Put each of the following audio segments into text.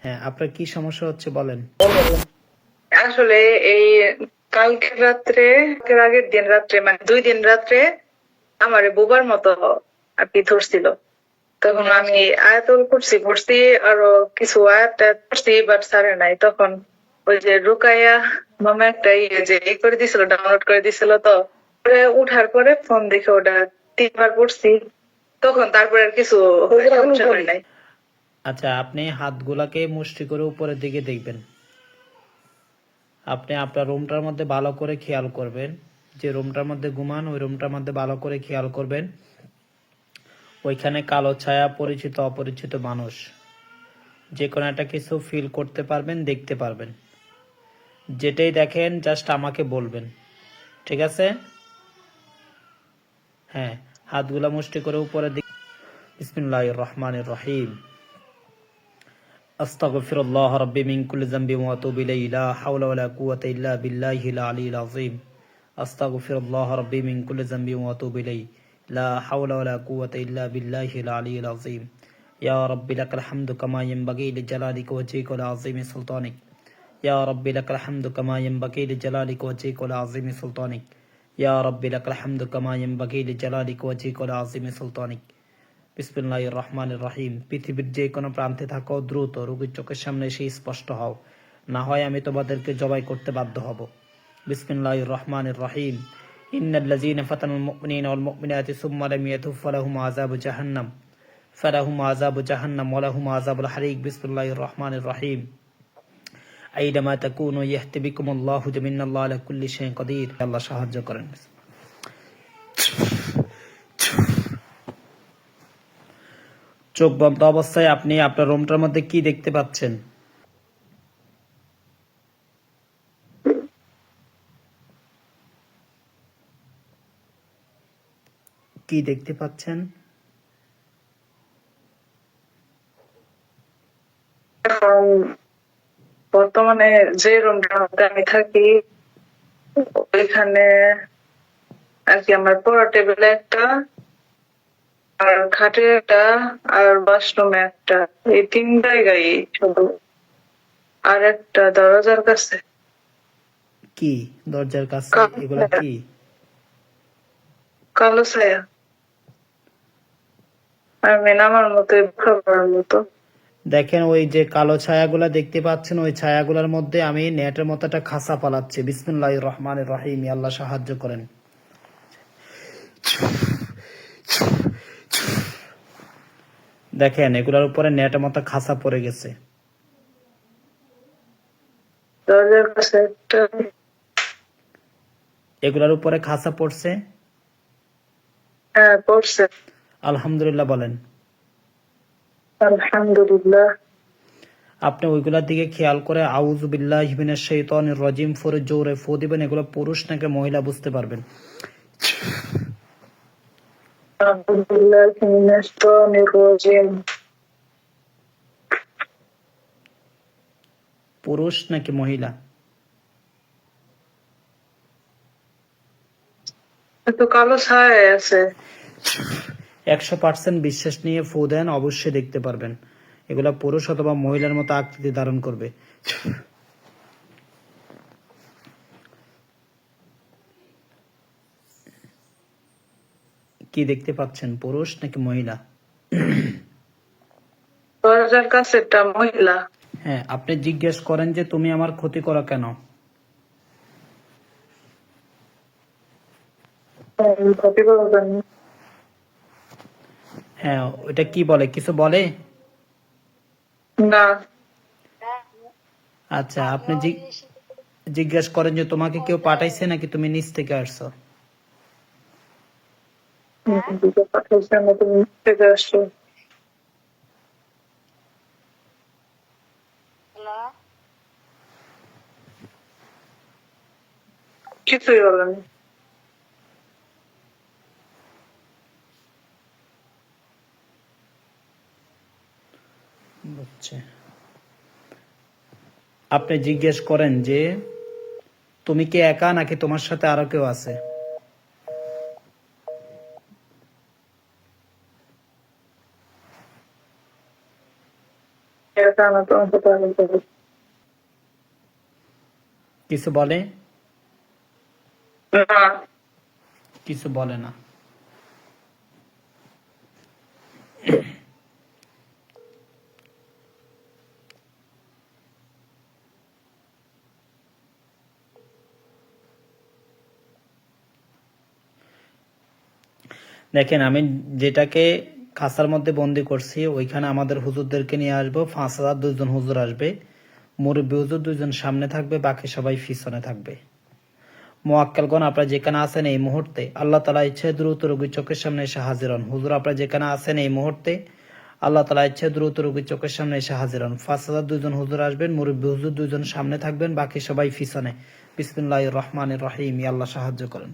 হ্যাঁ, আপনার কি সমস্যা হচ্ছে বলেন। আসলে এই কালকের রাত্রে, কালকের আগের দিন রাত্রে, মানে 2 দিন রাত্রে আমার বোবার মতো আর কি ধরছিল। তখন আমি আয়াতুল কুরসি পড়ছি, আরো কিছু আয়াত টায়াত পড়ছি, বাট সারে নাই। তখন ওই যে রুকাইয়া মামা একটা যে করে দিছিল, ডাউনলোড করে দিছিল। তো পরে উঠার পরে ফোন দেখে ওটা 3বার পড়ছি। তখন তারপরে আর কিছু সমস্যা হয় নাই। আচ্ছা, আপনি হাতগুলাকে মুষ্টি করে উপরের দিকে দেখবেন। আপনি আপনার রুমটার মধ্যে ভালো করে খেয়াল করবেন, যে রুমটার মধ্যে ঘুমান ওই রুমটার মধ্যে ভালো করে খেয়াল করবেন। ওইখানে কালো ছায়া, পরিচিত অপরিচিত মানুষ, যে কোনো একটা কিছু ফিল করতে পারবেন, দেখতে পারবেন। যেটাই দেখেন জাস্ট আমাকে বলবেন, ঠিক আছে? হ্যাঁ, হাতগুলা মুষ্টি করে উপরের দিকে। বিসমিল্লাহির রহমানির রহিম। আস্তাগফিরুল্লাহ রাব্বি মিন কুল্লি যামবি ওয়া আতুবু ইলাইহি, লা হাওলা ওয়ালা কুওয়াতা ইল্লা বিল্লাহিল আলিয়্যিল আযীম। আস্তাগফিরুল্লাহ রাব্বি মিন কুল্লি যামবি ওয়া আতুবু ইলাইহি, লা হাওলা ওয়ালা কুওয়াতা ইল্লা বিল্লাহিল আলিয়্যিল আযীম। ইয়া রাব্বি লাকাল হামদু কামা ইয়ানবাগি লিজালালিকা ওয়াজহিকা ওয়া আযীমি সুলতানিক। ইয়া রাব্বি লাকাল হামদু কামা ইয়ানবাগি লিজালালিকা ওয়াজহিকা ওয়া আযীমি সুলতানিক। ইয়া রাব্বি লাকাল হামদু কামা ইয়ানবাগি লিজালালিকা ওয়াজহিকা ওয়া আযীমি সুলতানিক। বিসমিল্লাহির রহমানির রহিম। পৃথিবীর যে কোনো প্রান্তে থাকো, দ্রুত রোগীর চোখের সামনে এসে স্পষ্ট হও, না হয় আমি তোমাদেরকে জবাই করতে বাধ্য হব। বিসমিল্লাহির রহমানির রহিম। ইন্নাল্লাযীনা ফাতানুল মুমিনিনা ওয়াল মুমিনাতি সুম্মা লাম ইয়াতুব ফালাহুম আযাবু জাহান্নাম ওয়া লাহুম আযাবুল হারিক। বিসমিল্লাহির রহমানির রহিম। আইনামা তাকুনু ইয়াহতি বিকুমুল্লাহু জামিনাল্লাহু আলা কুল্লি শাইইন কাদির। আল্লাহ সাহায্য করেন। চোখ বন্ধ অবস্থায় আপনি আপনার রুমটার মধ্যে কি দেখতে পাচ্ছেন? কি দেখতে পাচ্ছেন? এখন বর্তমানে যে রুমটার মধ্যে আমি থাকি, ওইখানে আর কি আমার পড়া টেবিলে একটা, আর খাটে একটা, আর বাথরুমে একটা, এই 3 জায়গায় শুধু। আর একটা দরজার কাছে কি দরজার কাছে? এগুলা কি? কালো ছায়া। আমি নামার মতো, খাবার মতো। দেখেন, ওই যে কালো ছায়াগুলা দেখতে পাচ্ছেন, ওই ছায়াগুলার মধ্যে আমি নেটের মতো একটা খাসা পালাচ্ছি। বিসমিল্লাহির রহমানির রহিম। আল্লাহ সাহায্য করেন। দেখেন, এগুলার উপরে নেটের মতো খাসা পড়ে গেছে। দরজার কাছে একটা। এগুলার উপরে খাসা পড়ছে। হ্যাঁ, পড়ছে। আলহামদুলিল্লাহ বলেন। আলহামদুলিল্লাহ। আপনি ওইগুলার দিকে খেয়াল করে আউযু বিল্লাহি মিনাশ শাইতানির রাজিম ফরে জোরে ফু দিবেন। এগুলো পুরুষ নাকি মহিলা বুঝতে পারবেন। আলহামদুলিল্লাহ মিনাশ শাইতানির রাজিম। পুরুষ নাকি মহিলা? একটু কালো ছায়া আছে। 100% বিশ্বাস নিয়ে ফু দেন, অবশ্যই দেখতে পারবেন। এগুলা পুরুষ অথবা মহিলার মতো আকৃতি ধারণ করবে। কি দেখতে পাচ্ছেন, পুরুষ নাকি মহিলা? দরজার কাছে একটা মহিলা। হ্যাঁ, আপনি জিজ্ঞেস করেন যে তুমি আমার ক্ষতি করো কেন। ক্ষতি করবেন হ্যাঁ, ওইটা কি বলে, কিছু বলে? না। আচ্ছা, আপনি জিজ্ঞেস করেন যে তোমাকে কেউ পাঠাইছে নাকি তুমি নিজ থেকে আসছো। পাঠাইছে না, তুমি থেকে আসছো। কিছুই বলেন। বুঝছে। আপনি জিজ্ঞেস করেন যে তুমি কি একা নাকি তোমার সাথে আরো কেউ আছে। কারণে তোমার সাথে আমি বলি। কিছু বলে? না, কিছু বলে না। দেখেন, আমি যেটাকে খাঁচার মধ্যে বন্দি করছি ওইখানে আমাদের হুজুরদেরকে নিয়ে আসবো, 5,000 দুইজন হুজুর আসবে, মুরব্বী হুজুর 2জন সামনে থাকবে, বাকি সবাই পিছনে থাকবে। মোয়াক্কেলগণ, আপনারা যেখানে আছেন এই মুহূর্তে, আল্লাহ তালা ইচ্ছে দ্রুত রোগীর চোখের সামনে এসে হাজির হন। হুজুর, আপনারা যেখানে আছেন এই মুহূর্তে, আল্লাহ তালা ইচ্ছে দ্রুত রোগীর চোখের সামনে এসে হাজির হন। 5,000 দুইজন হুজুর আসবেন, মুরব্বী হুজুর 2জন সামনে থাকবেন, বাকি সবাই পিছনে। বিসমিল্লাহির রহমানির রহিম। ইয়া আল্লাহ সাহায্য করেন।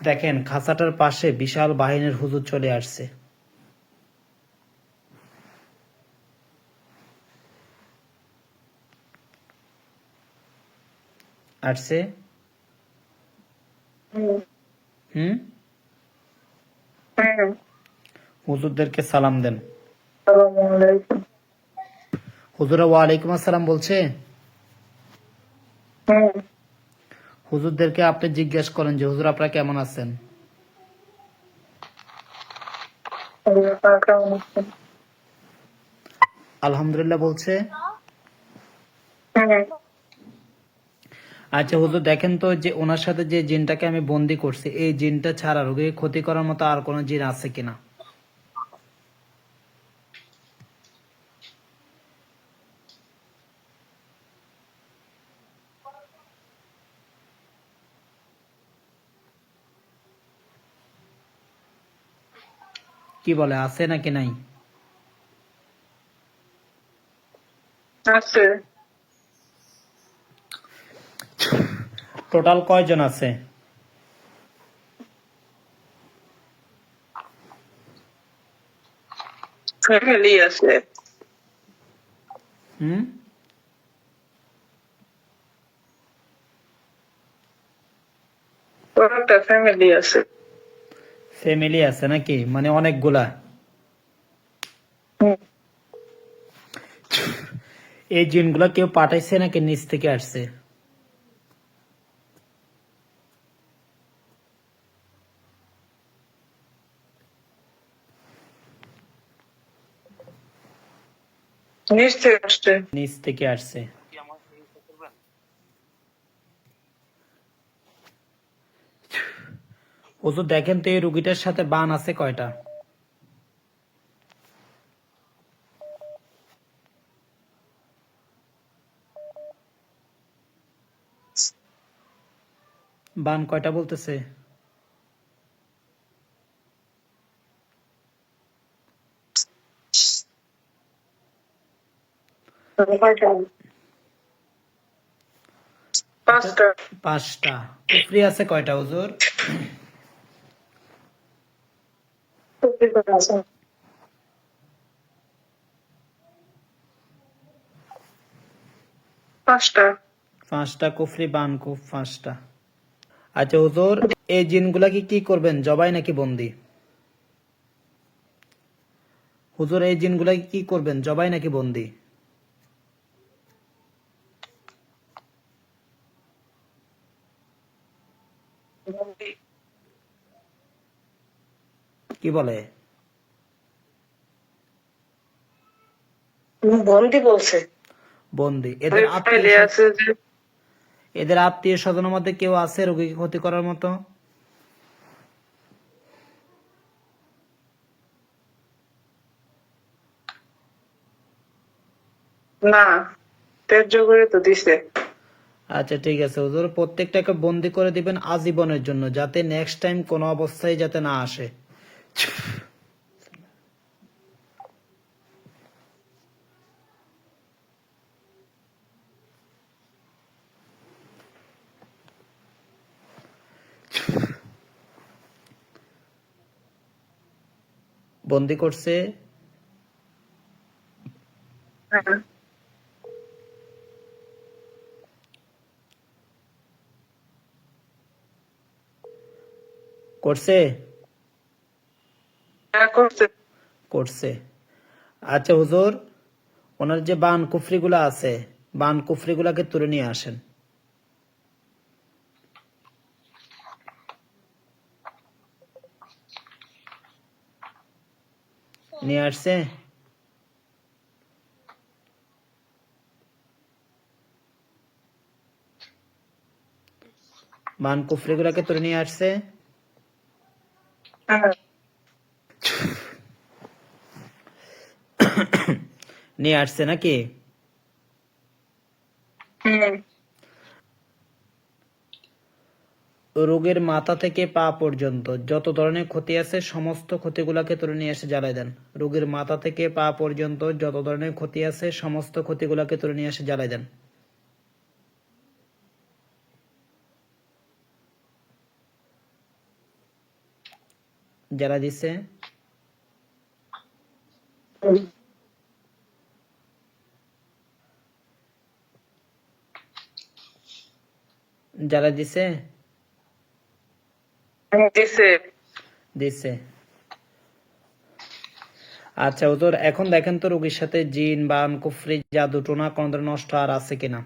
দেখেন, খাঁচাটার পাশে বিশাল বাহিনীর হুজুর চলে আসছে। আসছে। হুম। হুজুরদেরকে সালাম দেন। হুজুরা ওয়ালাইকুম আসসালাম বলছে। হুজুরদেরকে আপনি জিজ্ঞেস করেন যে হুজুর আপনারা কেমন আছেন। আলহামদুলিল্লাহ বলছে। আচ্ছা হুজুর, দেখেন তো যে ওনার সাথে যে জিনটাকে আমি বন্দি করছি, এই জিনটা ছাড়া রোগীকে ক্ষতি করার মতো আর কোনো জিন আছে কিনা? কি বলে, আছে নাকি নাই? আছে। টোটাল কয়জন আছে? ফ্যামিলি আছে। হুম। ওর একটা ফ্যামিলি আছে। ফ্যামিলি আছে নাকি, মানে অনেকগুলা? এই জিনগুলা কেউ পাঠাইছে নাকি নিচ থেকে আসছে? নিশ্চয়ই আসছে। নিচ থেকে আসছে। হুজুর, দেখেন তো এই রুগীটার সাথে বান আছে কয়টা? বান কয়টা বলতেছে? পাঁচটা। 5টা। কুফরি আছে কয়টা হুজুর? পাঁচটা। 5টা কুফরি, বান কুফ 5টা। আচ্ছা হুজুর, এই জিনগুলাকে কি করবেন, জবাই নাকি বন্দি? হুজুর, এই জিনগুলাকে কি করবেন, জবাই নাকি বন্দি? কি বলে? বন্দি বলছে। বন্দি। আছে যে এদের আত্মীয় স্বজনের মধ্যে কেউ আছে রোগীকে ক্ষতি করার মতো? না, ত্যায্য করে তো দিছে। আচ্ছা ঠিক আছে হুজুর, প্রত্যেকটাকে বন্দি করে দিবেন আজীবনের জন্য, যাতে নেক্সট টাইম কোনো অবস্থায় যাতে না আসে। বন্দি করছে। হ্যাঁ। করছে। করছে। করছে। আচ্ছা হুজুর, ওনার যে বান কুফরিগুলা আছে, বান কুফরিগুলাকে তুলে নিয়ে আসেন। নিয়ে আসছে? বান কুফরিগুলাকে তুলে নিয়ে আসছে? হ্যাঁ। নিয়ে আসছে নাকি? হুম। রোগের মাথা থেকে পা পর্যন্ত যত ধরনের ক্ষতি আছে সমস্ত ক্ষতিগুলাকে তুলে নিয়ে এসে জ্বালাই দেন। রোগের মাথা থেকে পা পর্যন্ত যত ধরনের ক্ষতি আছে সমস্ত ক্ষতিগুলাকে তুলে নিয়ে এসে জ্বালাই দেন। জ্বালা দিচ্ছে? জ্বালা দিছে? দিছে। দিচ্ছে। আচ্ছা হুজুর, এখন দেখেন তো রোগীর সাথে জিন, বান, কুফরি, জাদু টোনা কোন ধরনের নষ্ট আর আছে কিনা।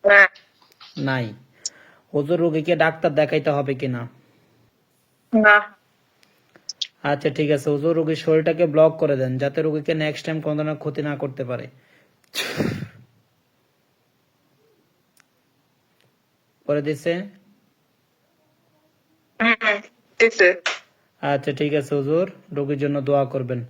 না। নাই। হুজুর, রোগীকে ডাক্তার দেখাইতে হবে কিনা? না। আচ্ছা ঠিক আছে হুজুর, রোগীর শরীরটাকে ব্লক করে দেন যাতে রোগীকে নেক্সট টাইম কোন ধরনের ক্ষতি না করতে পারে। করে দিছে? হুম। দিছে। আচ্ছা ঠিক আছে হুজুর, রোগীর জন্য দোয়া করবেন।